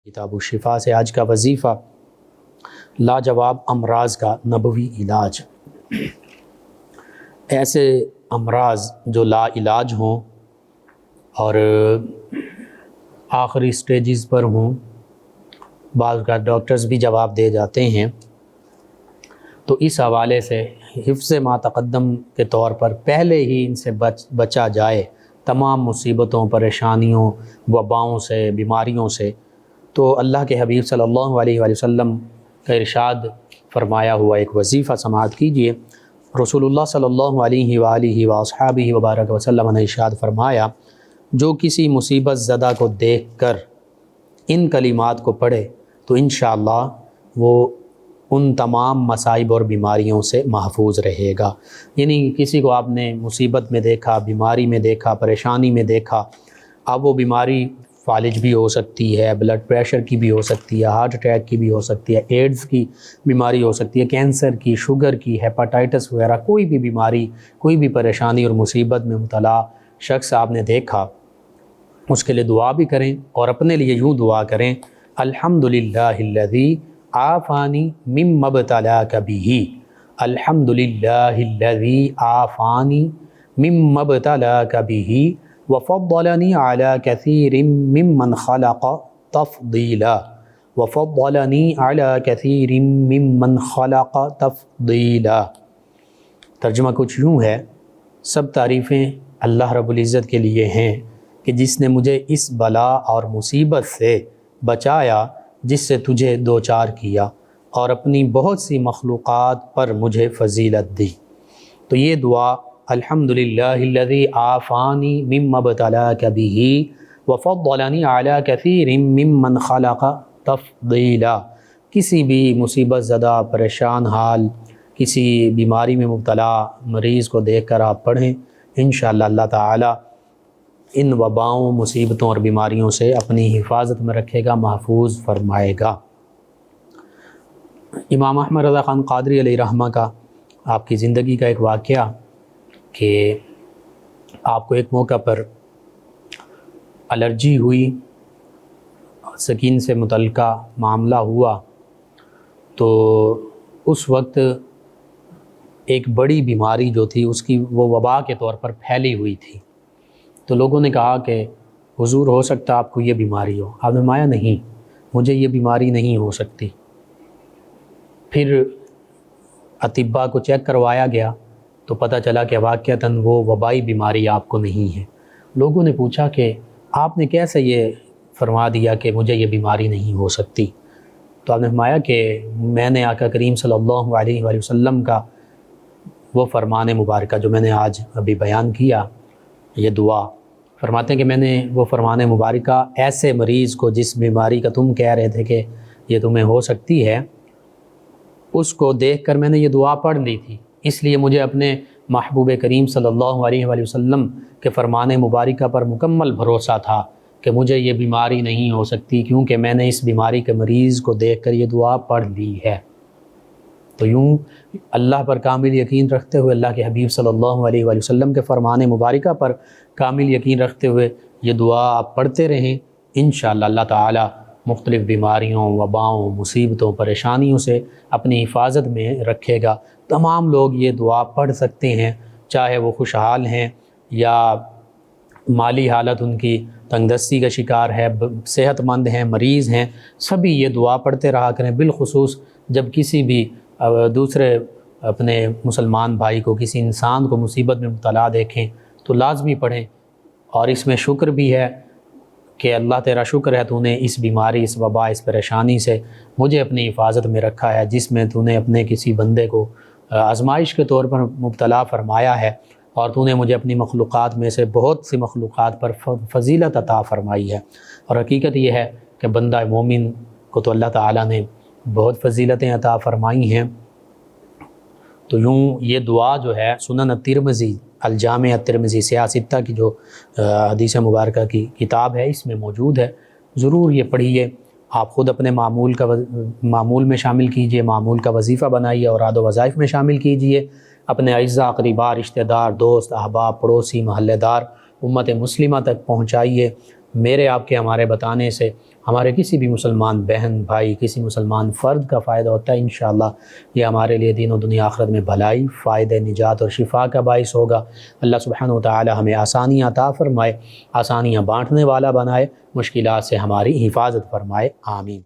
کتاب الشفا سے آج کا وظیفہ لاجواب امراض کا نبوی علاج۔ ایسے امراض جو لا علاج ہوں اور آخری سٹیجز پر ہوں، بعض کا ڈاکٹرز بھی جواب دے جاتے ہیں، تو اس حوالے سے حفظ ما تقدم کے طور پر پہلے ہی ان سے بچا جائے، تمام مصیبتوں، پریشانیوں، وباؤں سے، بیماریوں سے، تو اللہ کے حبیب صلی اللہ علیہ وآلہ وسلم کا ارشاد فرمایا ہوا ایک وظیفہ سماعت کیجئے۔ رسول اللہ صلی اللہ علیہ وآلہ واصحابہ وبارک وسلم نے ارشاد فرمایا، جو کسی مصیبت زدہ کو دیکھ کر ان کلمات کو پڑھے تو انشاءاللہ وہ ان تمام مصائب اور بیماریوں سے محفوظ رہے گا۔ یعنی کسی کو آپ نے مصیبت میں دیکھا، بیماری میں دیکھا، پریشانی میں دیکھا، اب وہ بیماری فالج بھی ہو سکتی ہے، بلڈ پریشر کی بھی ہو سکتی ہے، ہارٹ اٹیک کی بھی ہو سکتی ہے، ایڈز کی بیماری ہو سکتی ہے، کینسر کی، شوگر کی، ہیپاٹائٹس وغیرہ، کوئی بھی بیماری، کوئی بھی پریشانی اور مصیبت میں مبتلا شخص آپ نے دیکھا، اس کے لیے دعا بھی کریں اور اپنے لیے یوں دعا کریں، الحمدللہ الذی عافانی مما ابتلاک بہ، الحمدللہ الذی عافانی مما ابتلاک بہ وفضلنی علی کثیر ممن خلق تفضیلا، وفضلنی علی کثیر ممن خلق تفضیلا۔ ترجمہ کچھ یوں ہے، سب تعریفیں اللہ رب العزت کے لیے ہیں کہ جس نے مجھے اس بلا اور مصیبت سے بچایا جس سے تجھے دوچار کیا، اور اپنی بہت سی مخلوقات پر مجھے فضیلت دی۔ تو یہ دعا الحمدللہ الذی عافانی مما ابتلاک بہ وفضلنی علی کثیر ممن خلق تفضیلا، کسی بھی مصیبت زدہ، پریشان حال، کسی بیماری میں مبتلا مریض کو دیکھ کر آپ پڑھیں، انشاءاللہ اللہ تعالی ان وباؤں، مصیبتوں اور بیماریوں سے اپنی حفاظت میں رکھے گا، محفوظ فرمائے گا۔ امام احمد رضا خان قادری علیہ رحمہ کا آپ کی زندگی کا ایک واقعہ کہ آپ کو ایک موقع پر الرجی ہوئی، سکین سے متعلقہ معاملہ ہوا، تو اس وقت ایک بڑی بیماری جو تھی اس کی وہ وبا کے طور پر پھیلی ہوئی تھی۔ تو لوگوں نے کہا کہ حضور ہو سکتا آپ کو یہ بیماری ہو۔ آپ نے فرمایا نہیں، مجھے یہ بیماری نہیں ہو سکتی۔ پھر اطباء کو چیک کروایا گیا تو پتہ چلا کہ واقعتاً وہ وبائی بیماری آپ کو نہیں ہے۔ لوگوں نے پوچھا کہ آپ نے کیسے یہ فرما دیا کہ مجھے یہ بیماری نہیں ہو سکتی؟ تو آپ نے فرمایا کہ میں نے آقا کریم صلی اللہ علیہ وآلہ وسلم کا وہ فرمان مبارکہ جو میں نے آج ابھی بیان کیا، یہ دعا فرماتے ہیں کہ میں نے وہ فرمان مبارکہ ایسے مریض کو جس بیماری کا تم کہہ رہے تھے کہ یہ تمہیں ہو سکتی ہے، اس کو دیکھ کر میں نے یہ دعا پڑھ لی تھی، اس لیے مجھے اپنے محبوب کریم صلی اللہ علیہ وآلہ وسلم کے فرمان مبارکہ پر مکمل بھروسہ تھا کہ مجھے یہ بیماری نہیں ہو سکتی، کیونکہ میں نے اس بیماری کے مریض کو دیکھ کر یہ دعا پڑھ لی ہے۔ تو یوں اللہ پر کامل یقین رکھتے ہوئے، اللہ کے حبیب صلی اللہ علیہ وآلہ وسلم کے فرمان مبارکہ پر کامل یقین رکھتے ہوئے یہ دعا آپ پڑھتے رہیں، انشاءاللہ اللہ تعالی مختلف بیماریوں، وباؤں، مصیبتوں، پریشانیوں سے اپنی حفاظت میں رکھے گا۔ تمام لوگ یہ دعا پڑھ سکتے ہیں، چاہے وہ خوشحال ہیں یا مالی حالت ان کی تنگ دستی کا شکار ہے، صحت مند ہیں، مریض ہیں، سبھی یہ دعا پڑھتے رہا کریں۔ بالخصوص جب کسی بھی دوسرے اپنے مسلمان بھائی کو، کسی انسان کو مصیبت میں مبتلا دیکھیں تو لازمی پڑھیں، اور اس میں شکر بھی ہے کہ اللہ تیرا شکر ہے تو نے اس بیماری، اس وبا، اس پریشانی سے مجھے اپنی حفاظت میں رکھا ہے، جس میں تو نے اپنے کسی بندے کو آزمائش کے طور پر مبتلا فرمایا ہے، اور تو نے مجھے اپنی مخلوقات میں سے بہت سی مخلوقات پر فضیلت عطا فرمائی ہے۔ اور حقیقت یہ ہے کہ بندہ مومن کو تو اللہ تعالیٰ نے بہت فضیلتیں عطا فرمائی ہیں۔ تو یوں یہ دعا جو ہے سنن الترمذی، الجامع الترمذی، سیاہ ستہ کی جو حدیث مبارکہ کی کتاب ہے، اس میں موجود ہے، ضرور یہ پڑھیے۔ آپ خود اپنے معمول میں شامل کیجئے، معمول کا وظیفہ بنائیے، اوراد و وظائف میں شامل کیجئے، اپنے اعزاء، اقرباء، رشتہ دار، دوست، احباب، پڑوسی، محلے دار، امت مسلمہ تک پہنچائیے۔ میرے آپ کے ہمارے بتانے سے ہمارے کسی بھی مسلمان بہن بھائی، کسی مسلمان فرد کا فائدہ ہوتا ہے، انشاءاللہ یہ ہمارے لیے دین و دنیا آخرت میں بھلائی، فائدہ، نجات اور شفا کا باعث ہوگا۔ اللہ سبحانہ و تعالی ہمیں آسانیاں عطا فرمائے، آسانیاں بانٹنے والا بنائے، مشکلات سے ہماری حفاظت فرمائے، آمین۔